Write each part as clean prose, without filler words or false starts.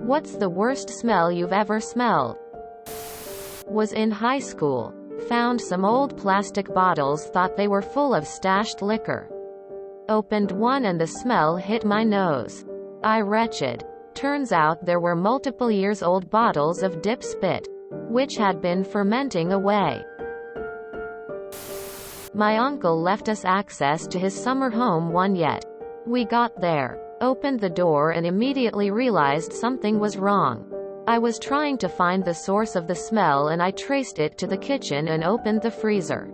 What's the worst smell you've ever smelled? Was in high school. Found some old plastic bottles, thought they were full of stashed liquor. Opened one and the smell hit my nose. I wretched. Turns out there were multiple years old bottles of dip spit, which had been fermenting away. My uncle left us access to his summer home one yet. We got there, opened the door and immediately realized something was wrong. I was trying to find the source of the smell and I traced it to the kitchen and opened the freezer.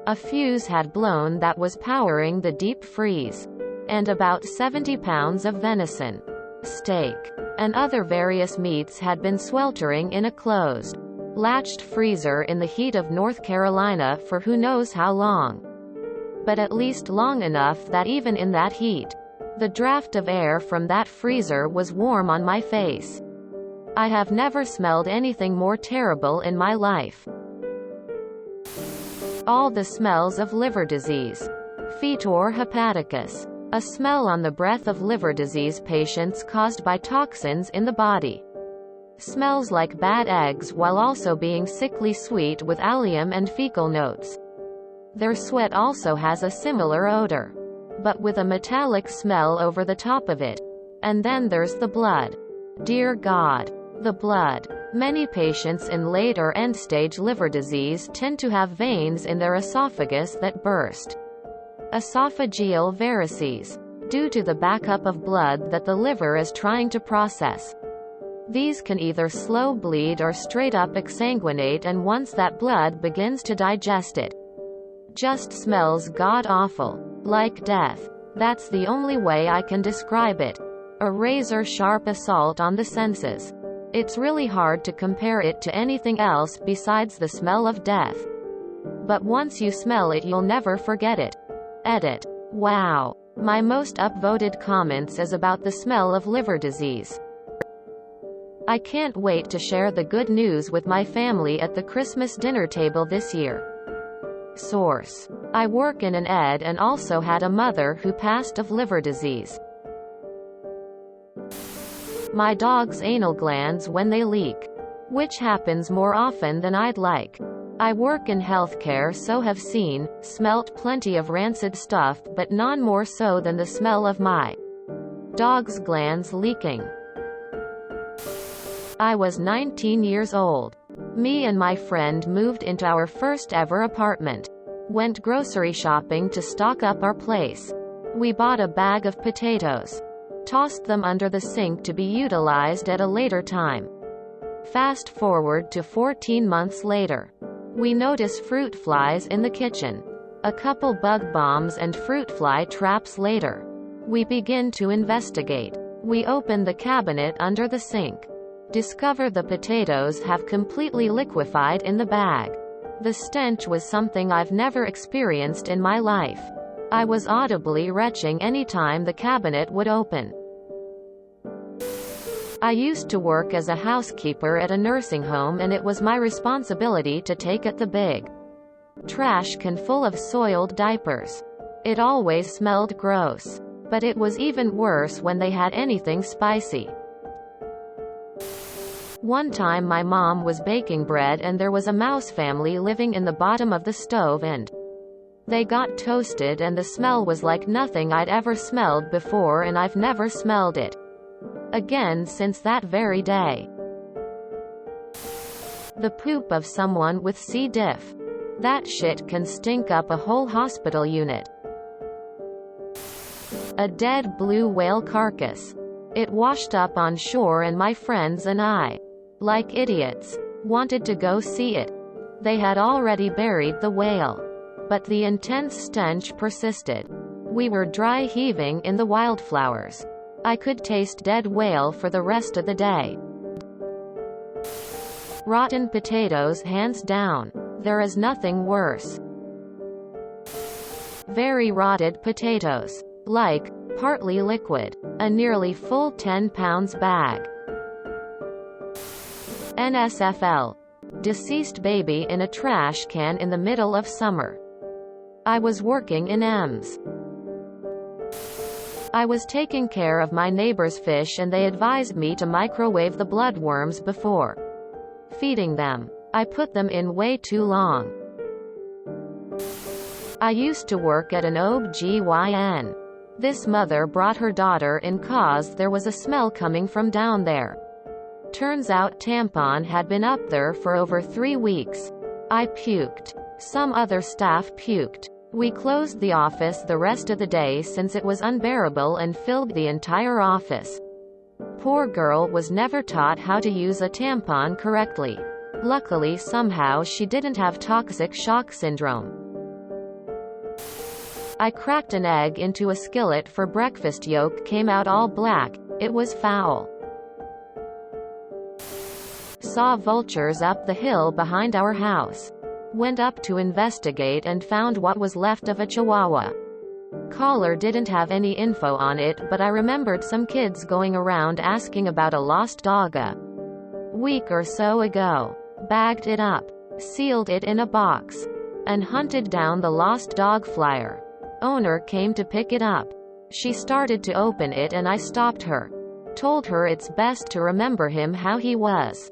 A fuse had blown that was powering the deep freeze. And about 70 pounds of venison, steak, and other various meats had been sweltering in a closed, latched freezer in the heat of North Carolina for who knows how long. But at least long enough that even in that heat, the draft of air from that freezer was warm on my face. I have never smelled anything more terrible in my life. All the smells of liver disease. Fetor hepaticus. A smell on the breath of liver disease patients caused by toxins in the body. Smells like bad eggs while also being sickly sweet with allium and fecal notes. Their sweat also has a similar odor, but with a metallic smell over the top of it. And then there's the blood. Dear God. The blood. Many patients in late or end-stage liver disease tend to have veins in their esophagus that burst. Esophageal varices. Due to the backup of blood that the liver is trying to process. These can either slow bleed or straight up exsanguinate, and once that blood begins to digest it, just smells god-awful. Like death. That's the only way I can describe it. A razor-sharp assault on the senses. It's really hard to compare it to anything else besides the smell of death. But once you smell it you'll never forget it. Edit. Wow. My most upvoted comments is about the smell of liver disease. I can't wait to share the good news with my family at the Christmas dinner table this year. Source. I work in an ed and also had a mother who passed of liver disease. My dog's anal glands when they leak, which happens more often than I'd like. I work in healthcare, so have seen, smelt plenty of rancid stuff, but none more so than the smell of my dog's glands leaking. I was 19 years old. Me and my friend moved into our first ever apartment. Went grocery shopping to stock up our place. We bought a bag of potatoes. Tossed them under the sink to be utilized at a later time. Fast forward to 14 months later. We notice fruit flies in the kitchen. A couple bug bombs and fruit fly traps later. We begin to investigate. We open the cabinet under the sink. Discover the potatoes have completely liquefied in the bag. The stench was something I've never experienced in my life. I was audibly retching any time the cabinet would open. I used to work as a housekeeper at a nursing home, and it was my responsibility to take out the big trash can full of soiled diapers. It always smelled gross. But it was even worse when they had anything spicy. One time my mom was baking bread and there was a mouse family living in the bottom of the stove, and they got toasted and the smell was like nothing I'd ever smelled before, and I've never smelled it again since that very day. The poop of someone with C. diff. That shit can stink up a whole hospital unit. A dead blue whale carcass. It washed up on shore and my friends and I, like idiots, wanted to go see it. They had already buried the whale. But the intense stench persisted. We were dry heaving in the wildflowers. I could taste dead whale for the rest of the day. Rotten potatoes hands down. There is nothing worse. Very rotted potatoes. Like, partly liquid. A nearly full 10 pounds bag. NSFL. Deceased baby in a trash can in the middle of summer. I was working in EMS. I was taking care of my neighbor's fish and they advised me to microwave the bloodworms before feeding them. I put them in way too long. I used to work at an OB/GYN. This mother brought her daughter in cause there was a smell coming from down there. Turns out tampon had been up there for over 3 weeks. I puked. Some other staff puked. We closed the office the rest of the day since it was unbearable and filled the entire office. Poor girl was never taught how to use a tampon correctly. Luckily somehow she didn't have toxic shock syndrome. I cracked an egg into a skillet for breakfast. Yolk came out all black. It was foul. Saw vultures up the hill behind our house. Went up to investigate and found what was left of a chihuahua. Caller didn't have any info on it, but I remembered some kids going around asking about a lost dog a week or so ago. Bagged it up, sealed it in a box, and hunted down the lost dog flyer. Owner came to pick it up. She started to open it and I stopped her. Told her it's best to remember him how he was.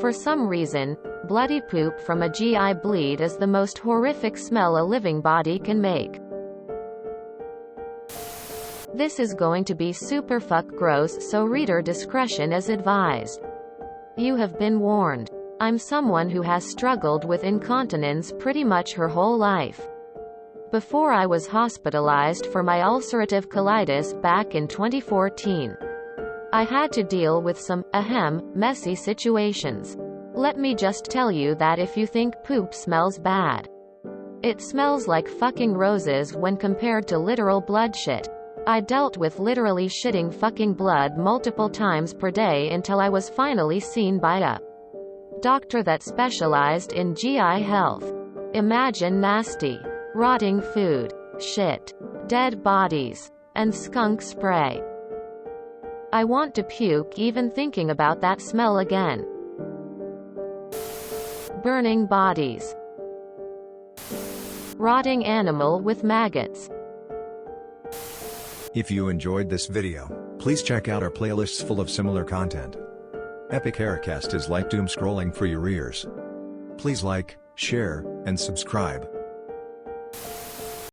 For some reason, bloody poop from a GI bleed is the most horrific smell a living body can make. This is going to be super fuck gross, so reader discretion is advised. You have been warned. I'm someone who has struggled with incontinence pretty much her whole life. Before I was hospitalized for my ulcerative colitis back in 2014. I had to deal with some, messy situations. Let me just tell you that if you think poop smells bad, it smells like fucking roses when compared to literal blood shit. I dealt with literally shitting fucking blood multiple times per day until I was finally seen by a doctor that specialized in GI health. Imagine nasty, rotting food, shit, dead bodies, and skunk spray. I want to puke even thinking about that smell again. Burning bodies. Rotting animal with maggots. If you enjoyed this video, please check out our playlists full of similar content. Epic Haircast is like doom scrolling for your ears. Please like, share, and subscribe.